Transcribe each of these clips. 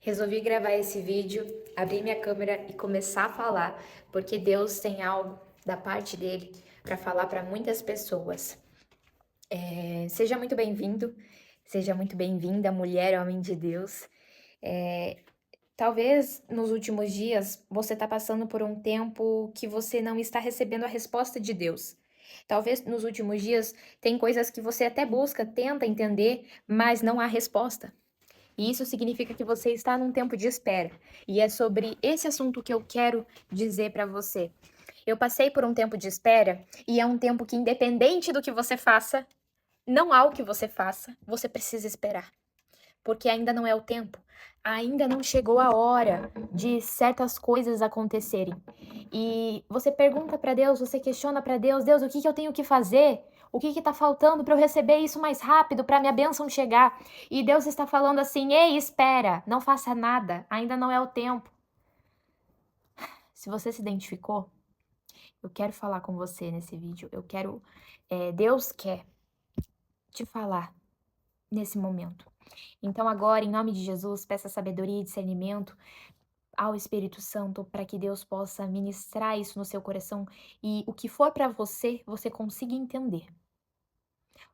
Resolvi gravar esse vídeo, abrir minha câmera e começar a falar, porque Deus tem algo da parte dele para falar para muitas pessoas. Seja muito bem-vindo, seja muito bem-vinda, mulher, homem de Deus. É, Talvez nos últimos dias você está passando por um tempo que você não está recebendo a resposta de Deus. Talvez nos últimos dias tem coisas que você até busca, tenta entender, mas não há resposta. E isso significa que você está num tempo de espera. E é sobre esse assunto que eu quero dizer para você. Eu passei por um tempo de espera e é um tempo que, independente do que você faça, não há o que você faça, você precisa esperar. Porque ainda não é o tempo. Ainda não chegou a hora de certas coisas acontecerem. E você pergunta para Deus, você questiona para Deus, Deus, o que que eu tenho que fazer? O que que tá faltando para eu receber isso mais rápido, para minha bênção chegar? E Deus está falando assim: "Ei, espera, não faça nada, ainda não é o tempo". Se você se identificou, eu quero falar com você nesse vídeo. Deus quer te falar nesse momento. Então agora, em nome de Jesus, peça sabedoria e discernimento ao Espírito Santo para que Deus possa ministrar isso no seu coração e o que for para você, você consiga entender.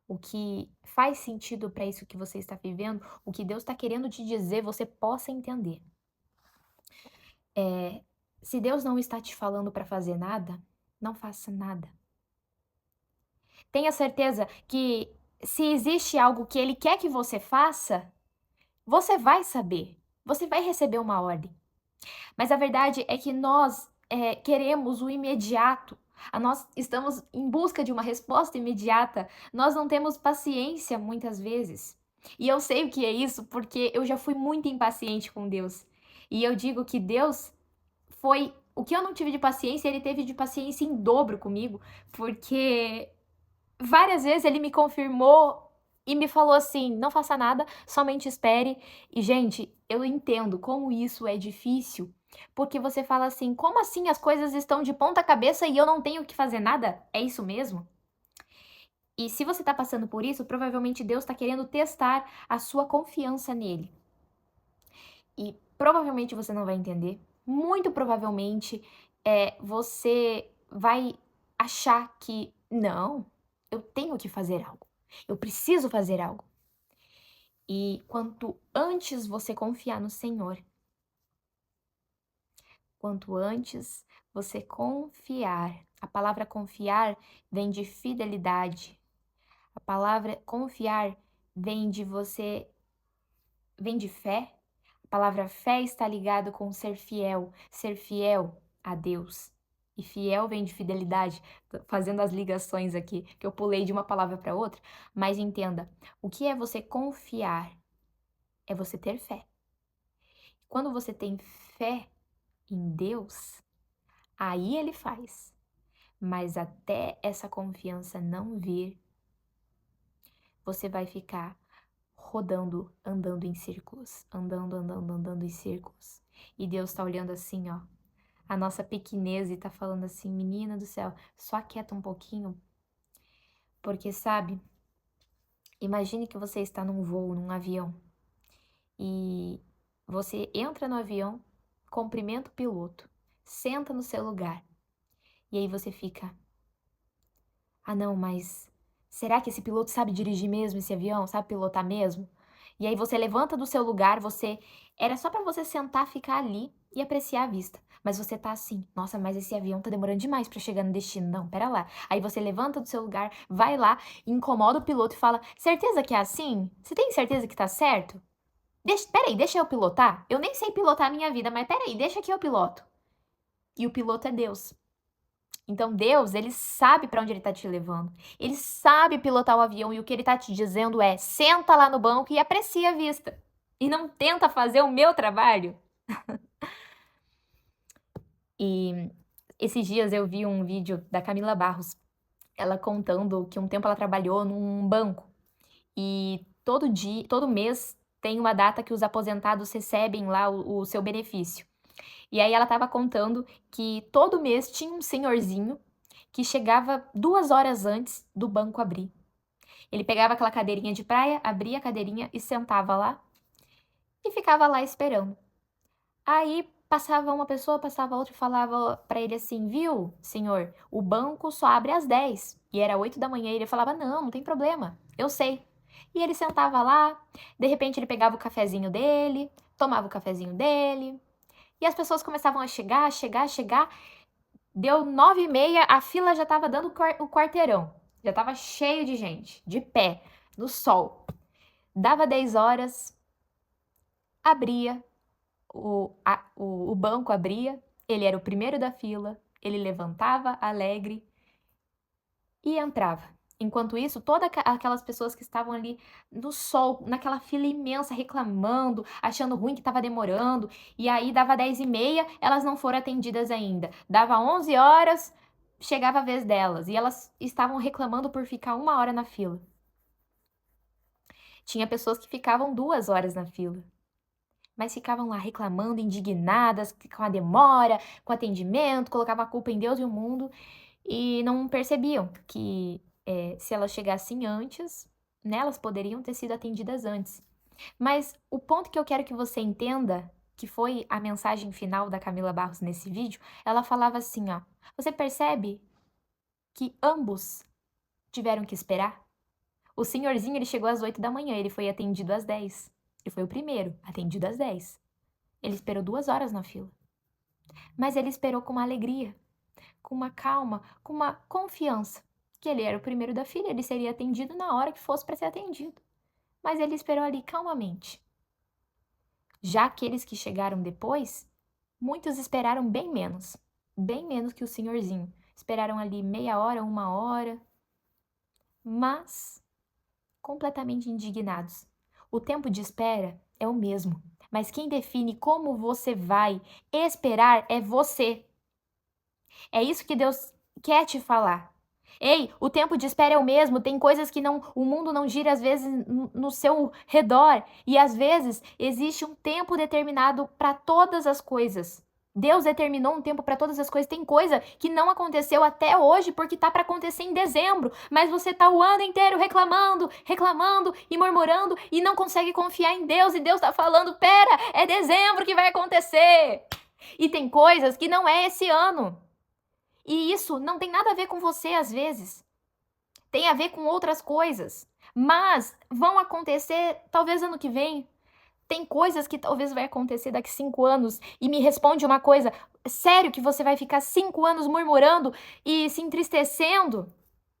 O que faz sentido para isso que você está vivendo, o que Deus está querendo te dizer, você possa entender. Se Deus não está te falando para fazer nada, não faça nada. Tenha certeza que se existe algo que Ele quer que você faça, você vai saber, você vai receber uma ordem. Mas a verdade é que nós queremos o imediato. Nós estamos em busca de uma resposta imediata. Nós não temos paciência muitas vezes. E eu sei o que é isso porque eu já fui muito impaciente com Deus. E eu digo que Deus foi o que eu não tive de paciência, ele teve de paciência em dobro comigo, porque várias vezes ele me confirmou e me falou assim: não faça nada, somente espere. E, gente, eu entendo como isso é difícil, porque você fala assim: como assim as coisas estão de ponta cabeça e eu não tenho que fazer nada? É isso mesmo? E se você está passando por isso, provavelmente Deus está querendo testar a sua confiança nele. E provavelmente você não vai entender. Muito provavelmente você vai achar que não, eu tenho que fazer algo. Eu preciso fazer algo. E quanto antes você confiar no Senhor, quanto antes você confiar, a palavra confiar vem de fidelidade. A palavra confiar vem de você, vem de fé. A palavra fé está ligado com ser fiel a Deus. E fiel vem de fidelidade, fazendo as ligações aqui, que eu pulei de uma palavra para outra, mas entenda, o que é você confiar? É você ter fé. Quando você tem fé em Deus, aí ele faz. Mas até essa confiança não vir, você vai ficar rodando, andando em círculos, andando em círculos. E Deus está olhando assim, ó, a nossa pequenez e tá falando assim: menina do céu, só aquieta um pouquinho, porque sabe, imagine que você está num voo, num avião, e você entra no avião, cumprimenta o piloto, senta no seu lugar, e aí você fica: ah, não, mas será que esse piloto sabe dirigir mesmo esse avião? Sabe pilotar mesmo? E aí você levanta do seu lugar, você era só pra você sentar, ficar ali e apreciar a vista. Mas você tá assim: nossa, mas esse avião tá demorando demais pra chegar no destino. Não, pera lá. Aí você levanta do seu lugar, vai lá, incomoda o piloto e fala: certeza que é assim? Você tem certeza que tá certo? Peraí, deixa eu pilotar? Eu nem sei pilotar a minha vida, mas peraí, deixa que eu piloto. E o piloto é Deus. Então Deus, ele sabe para onde ele tá te levando. Ele sabe pilotar o avião e o que ele tá te dizendo é: senta lá no banco e aprecia a vista. E não tenta fazer o meu trabalho. E esses dias eu vi um vídeo da Camila Barros, ela contando que um tempo ela trabalhou num banco e todo dia, todo mês tem uma data que os aposentados recebem lá o seu benefício. E aí ela estava contando que todo mês tinha um senhorzinho que chegava 2 horas antes do banco abrir. Ele pegava aquela cadeirinha de praia, abria a cadeirinha e sentava lá. e ficava lá esperando. Aí passava uma pessoa, passava outra e falava para ele assim: "Viu, senhor, o banco só abre às 10h". E era 8h. E ele falava: "Não, não tem problema, eu sei". E ele sentava lá, de repente ele pegava o cafezinho dele, tomava o cafezinho dele, e as pessoas começavam a chegar, chegar, chegar. Deu 9h30, a fila já estava dando o quarteirão. Já estava cheio de gente, de pé, no sol. Dava 10h, abria o banco abria, ele era o primeiro da fila, ele levantava alegre e entrava. Enquanto isso, todas aquelas pessoas que estavam ali no sol, naquela fila imensa, reclamando, achando ruim que estava demorando, e aí dava 10h30, elas não foram atendidas ainda. Dava 11h, chegava a vez delas, e elas estavam reclamando por ficar 1 hora na fila. Tinha pessoas que ficavam 2 horas na fila. Mas ficavam lá reclamando, indignadas com a demora, com o atendimento, colocavam a culpa em Deus e o mundo e não percebiam que se elas chegassem antes, né, elas poderiam ter sido atendidas antes. Mas o ponto que eu quero que você entenda, que foi a mensagem final da Camila Barros nesse vídeo, ela falava assim, ó: você percebe que ambos tiveram que esperar? O senhorzinho, ele chegou às 8h, ele foi atendido às 10h. Ele foi o primeiro, atendido às 10h. Ele esperou 2 horas na fila. Mas ele esperou com uma alegria, com uma calma, com uma confiança, que ele era o primeiro da fila, ele seria atendido na hora que fosse para ser atendido. Mas ele esperou ali calmamente. Já aqueles que chegaram depois, muitos esperaram bem menos que o senhorzinho. Esperaram ali meia hora, 1 hora, mas completamente indignados. O tempo de espera é o mesmo, mas quem define como você vai esperar é você. É isso que Deus quer te falar. Ei, o tempo de espera é o mesmo, tem coisas que o mundo não gira às vezes no seu redor, e às vezes existe um tempo determinado para todas as coisas. Deus determinou um tempo para todas as coisas. Tem coisa que não aconteceu até hoje porque tá para acontecer em dezembro, mas você tá o ano inteiro reclamando, reclamando e murmurando e não consegue confiar em Deus, e Deus tá falando: "Pera, é dezembro que vai acontecer". E tem coisas que não é esse ano. E isso não tem nada a ver com você às vezes. Tem a ver com outras coisas, mas vão acontecer talvez ano que vem. Tem coisas que talvez vai acontecer daqui 5 anos, e me responde uma coisa: sério que você vai ficar 5 anos murmurando e se entristecendo?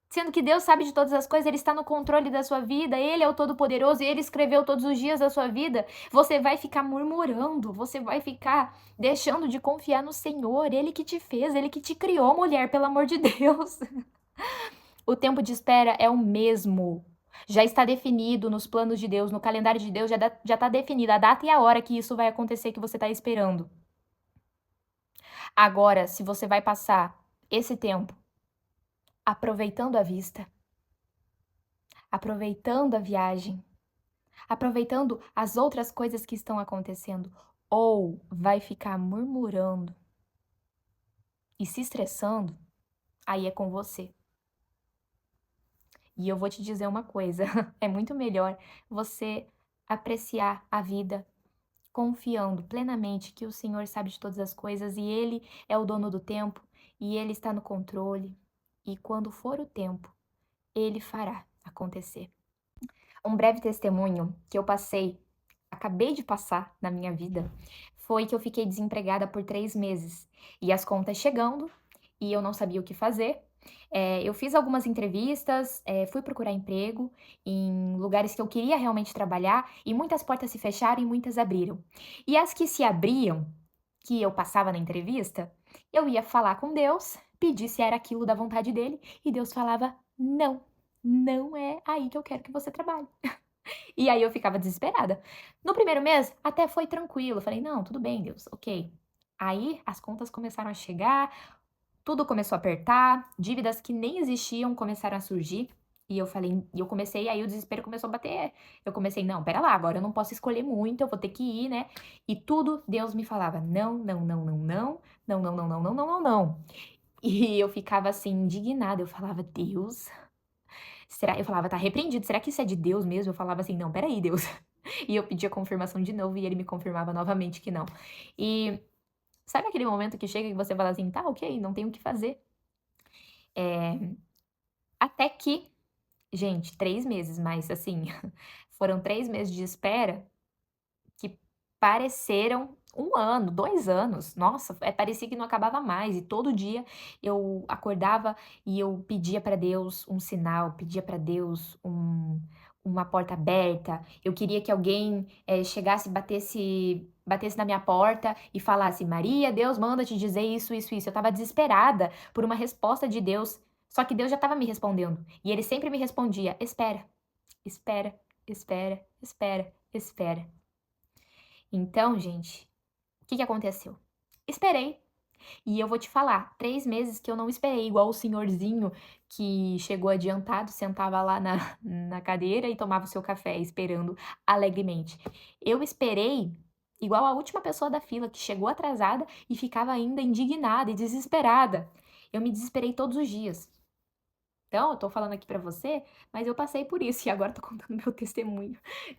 Sendo que Deus sabe de todas as coisas, Ele está no controle da sua vida, Ele é o Todo-Poderoso e Ele escreveu todos os dias da sua vida. Você vai ficar murmurando, você vai ficar deixando de confiar no Senhor, Ele que te fez, Ele que te criou, mulher, pelo amor de Deus. O tempo de espera é o mesmo. Já está definido nos planos de Deus, no calendário de Deus, já está definida a data e a hora que isso vai acontecer, que você está esperando. Agora, se você vai passar esse tempo aproveitando a vista, aproveitando a viagem, aproveitando as outras coisas que estão acontecendo, ou vai ficar murmurando e se estressando, aí é com você. E eu vou te dizer uma coisa, é muito melhor você apreciar a vida confiando plenamente que o Senhor sabe de todas as coisas e Ele é o dono do tempo e Ele está no controle. E quando for o tempo, Ele fará acontecer. Um breve testemunho que eu acabei de passar na minha vida, foi que eu fiquei desempregada por 3 meses. E as contas chegando, e eu não sabia o que fazer. Eu fiz algumas entrevistas, fui procurar emprego em lugares que eu queria realmente trabalhar, e muitas portas se fecharam e muitas abriram. E as que se abriam, que eu passava na entrevista, eu ia falar com Deus, pedir se era aquilo da vontade dele, e Deus falava: "Não, não é aí que eu quero que você trabalhe". E aí eu ficava desesperada. No primeiro mês até foi tranquilo, eu falei: "Não, tudo bem, Deus, ok". Aí as contas começaram a chegar, tudo começou a apertar, dívidas que nem existiam começaram a surgir, e eu comecei, aí o desespero começou a bater. Eu comecei: "Não, espera lá, agora eu não posso escolher muito, eu vou ter que ir, né". E tudo Deus me falava: "Não, não, não, não, não, não, não, não, não, não, não, não, não". E eu ficava assim indignada, eu falava: "Deus, será?". Eu falava: "Tá repreendido, será que isso é de Deus mesmo?". Eu falava assim: "Não, espera aí, Deus". E eu pedia confirmação de novo e ele me confirmava novamente que não. E sabe aquele momento que chega e você fala assim: "Tá, ok, não tenho o que fazer". Eh, até que, gente, 3 meses, mas assim, foram 3 meses de espera que pareceram 1 ano, 2 anos. Nossa, parecia que não acabava mais e todo dia eu acordava e eu pedia para Deus um sinal, pedia para Deus uma porta aberta. Eu queria que alguém, chegasse e batesse na minha porta e falasse: "Maria, Deus manda te dizer isso, isso, isso". Eu estava desesperada por uma resposta de Deus, só que Deus já estava me respondendo, e ele sempre me respondia: "Espera, espera, espera, espera, espera". Então, gente, o que que aconteceu? Esperei. E eu vou te falar, 3 meses que eu não esperei, igual o senhorzinho que chegou adiantado, sentava lá na na cadeira e tomava o seu café, esperando alegremente. Eu esperei igual a última pessoa da fila, que chegou atrasada e ficava ainda indignada e desesperada. Eu me desesperei todos os dias. Então, eu tô falando aqui pra você, mas eu passei por isso e agora tô contando meu testemunho,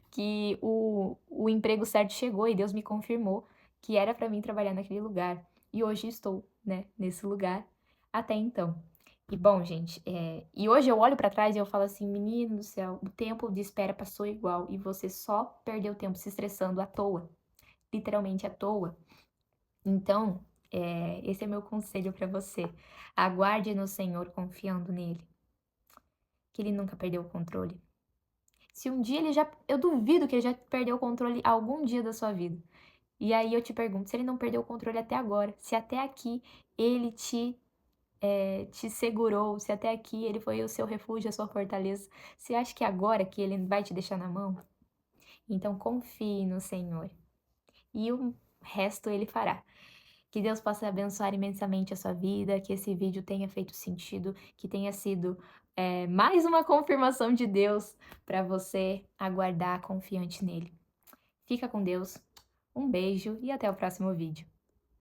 que o emprego certo chegou e Deus me confirmou que era pra mim trabalhar naquele lugar. E hoje estou, né, nesse lugar até então. E bom, gente, e hoje eu olho pra trás e eu falo assim: "Menino do céu, o tempo de espera passou igual e você só perdeu tempo se estressando à toa, literalmente à toa". Então, esse é meu conselho pra você: aguarde no Senhor confiando nele, que ele nunca perdeu o controle. Se um dia ele já eu duvido que ele já perdeu o controle algum dia da sua vida. E aí eu te pergunto, se ele não perdeu o controle até agora, se até aqui ele te segurou, se até aqui ele foi o seu refúgio, a sua fortaleza, você acha que agora que ele vai te deixar na mão? Então confie no Senhor e o resto ele fará. Que Deus possa abençoar imensamente a sua vida, que esse vídeo tenha feito sentido, que tenha sido, mais uma confirmação de Deus para você aguardar confiante nele. Fica com Deus, um beijo e até o próximo vídeo.